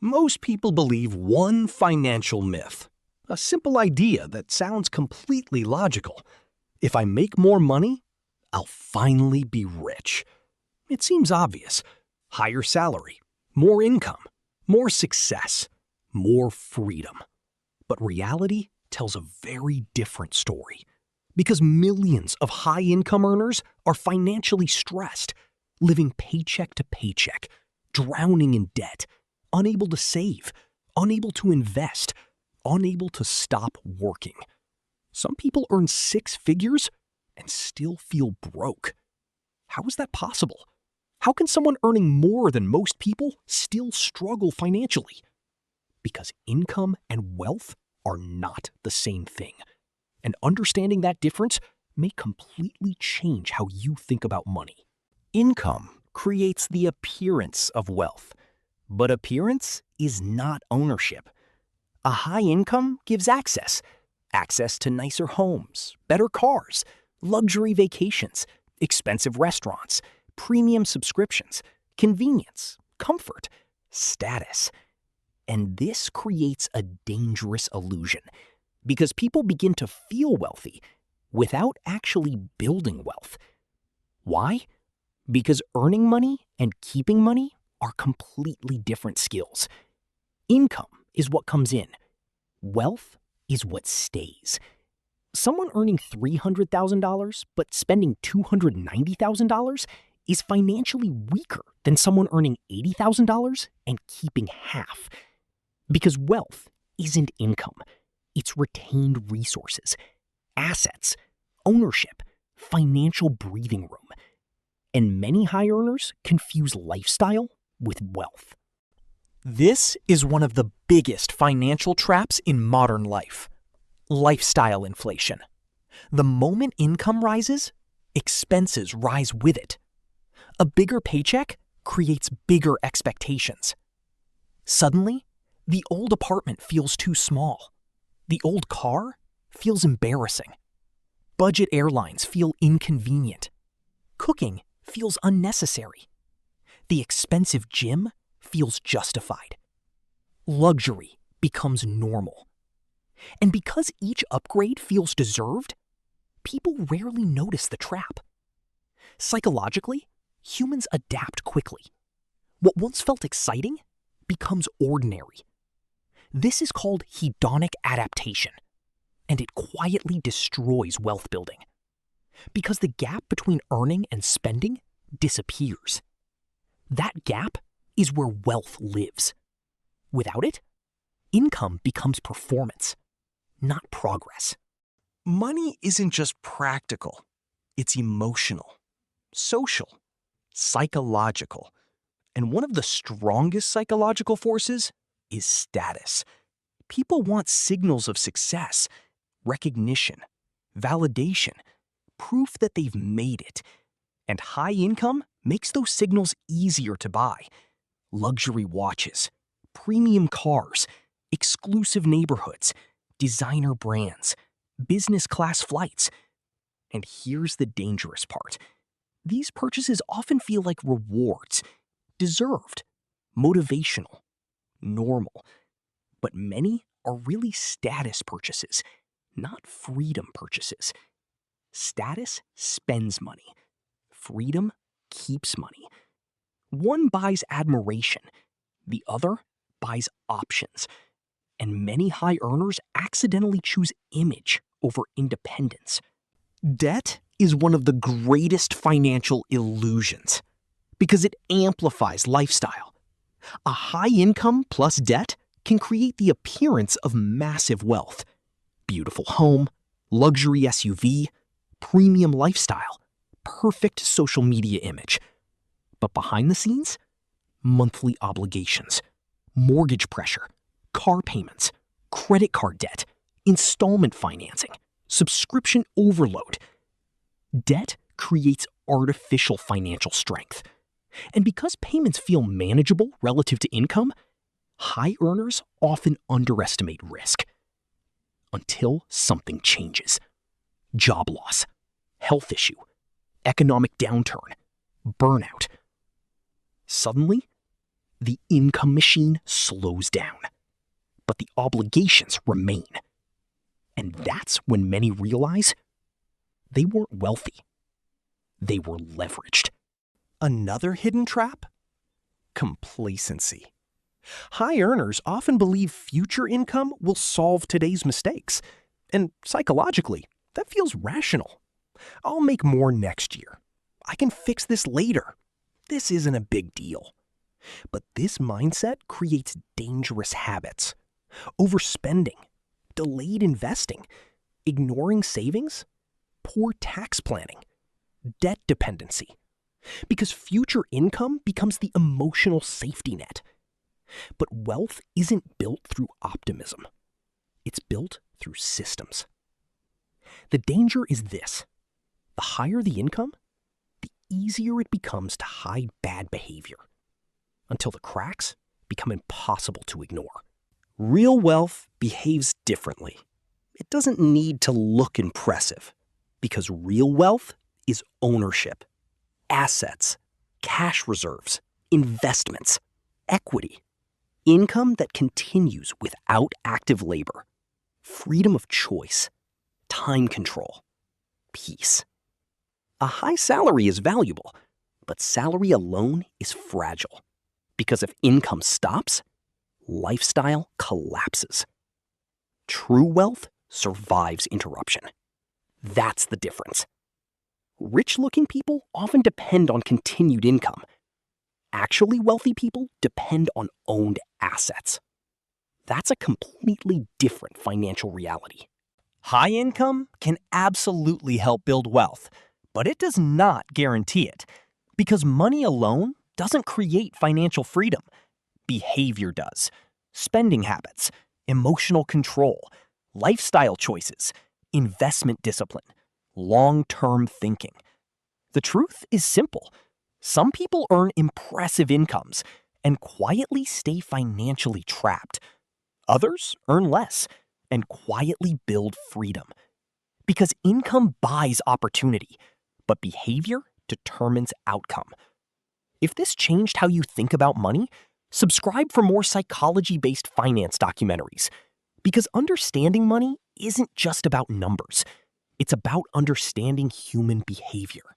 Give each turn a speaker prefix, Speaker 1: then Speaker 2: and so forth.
Speaker 1: Most people believe one financial myth, a simple idea that sounds completely logical. If I make more money, I'll finally be rich. It seems obvious. Higher salary, more income, more success, more freedom. But reality tells a very different story. Because millions of high-income earners are financially stressed, living paycheck to paycheck, drowning in debt, unable to save, unable to invest, unable to stop working. Some people earn 6 figures and still feel broke. How is that possible? How can someone earning more than most people still struggle financially? Because income and wealth are not the same thing. And understanding that difference may completely change how you think about money. Income creates the appearance of wealth, but appearance is not ownership. A high income gives access to nicer homes, better cars, luxury vacations, expensive restaurants, premium subscriptions, convenience, comfort, status. And this creates a dangerous illusion because people begin to feel wealthy without actually building wealth. Why? Because earning money and keeping money are completely different skills. Income is what comes in. Wealth is what stays. Someone earning $300,000 but spending $290,000 is financially weaker than someone earning $80,000 and keeping half. Because wealth isn't income. It's retained resources, assets, ownership, financial breathing room. And many high earners confuse lifestyle with wealth. This is one of the biggest financial traps in modern life. Lifestyle inflation. The moment income rises, expenses rise with it. A bigger paycheck creates bigger expectations. Suddenly, the old apartment feels too small. The old car feels embarrassing. Budget airlines feel inconvenient. Cooking feels unnecessary. The expensive gym feels justified. Luxury becomes normal. And because each upgrade feels deserved, people rarely notice the trap. Psychologically, humans adapt quickly. What once felt exciting becomes ordinary. This is called hedonic adaptation, and it quietly destroys wealth building. Because the gap between earning and spending disappears. That gap is where wealth lives. Without it, income becomes performance, not progress. Money isn't just practical. It's emotional, social, psychological. And one of the strongest psychological forces is status. People want signals of success, recognition, validation, proof that they've made it. And high income makes those signals easier to buy. Luxury watches, premium cars, exclusive neighborhoods, designer brands, business class flights. And here's the dangerous part. These purchases often feel like rewards, deserved, motivational, normal. But many are really status purchases, not freedom purchases. Status spends money. Freedom keeps money. One buys admiration. The other buys options. And many high earners accidentally choose image over independence. Debt is one of the greatest financial illusions because it amplifies lifestyle. A high income plus debt can create the appearance of massive wealth. Beautiful home, luxury SUV, premium lifestyle, perfect social media image. But behind the scenes, monthly obligations, mortgage pressure, car payments, credit card debt, installment financing, subscription overload. Debt creates artificial financial strength. And because payments feel manageable relative to income, high earners often underestimate risk. Until something changes. Job loss, health issue, economic downturn, burnout. Suddenly, The income machine slows down, but the obligations remain. And that's when many realize they weren't wealthy. They were leveraged. Another hidden trap? Complacency. High earners often believe future income will solve today's mistakes. And psychologically, that feels rational. I'll make more next year. I can fix this later. This isn't a big deal. But this mindset creates dangerous habits. Overspending, delayed investing, ignoring savings, poor tax planning, debt dependency. Because future income becomes the emotional safety net. But wealth isn't built through optimism. It's built through systems. The danger is this. The higher the income, the easier it becomes to hide bad behavior, until the cracks become impossible to ignore. Real wealth behaves differently. It doesn't need to look impressive, because real wealth is ownership, assets, cash reserves, investments, equity, income that continues without active labor, freedom of choice, time control, peace. A high salary is valuable, but salary alone is fragile, because if income stops, lifestyle collapses. True wealth survives interruption. That's the difference. Rich-looking people often depend on continued income. Actually wealthy people depend on owned assets. That's a completely different financial reality. High income can absolutely help build wealth, but it does not guarantee it, because money alone doesn't create financial freedom. Behavior does. Spending habits, emotional control, lifestyle choices, investment discipline, long-term thinking. The truth is simple. Some people earn impressive incomes and quietly stay financially trapped. Others earn less and quietly build freedom. Because income buys opportunity, but behavior determines outcome. If this changed how you think about money, subscribe for more psychology-based finance documentaries. Because understanding money isn't just about numbers. It's about understanding human behavior.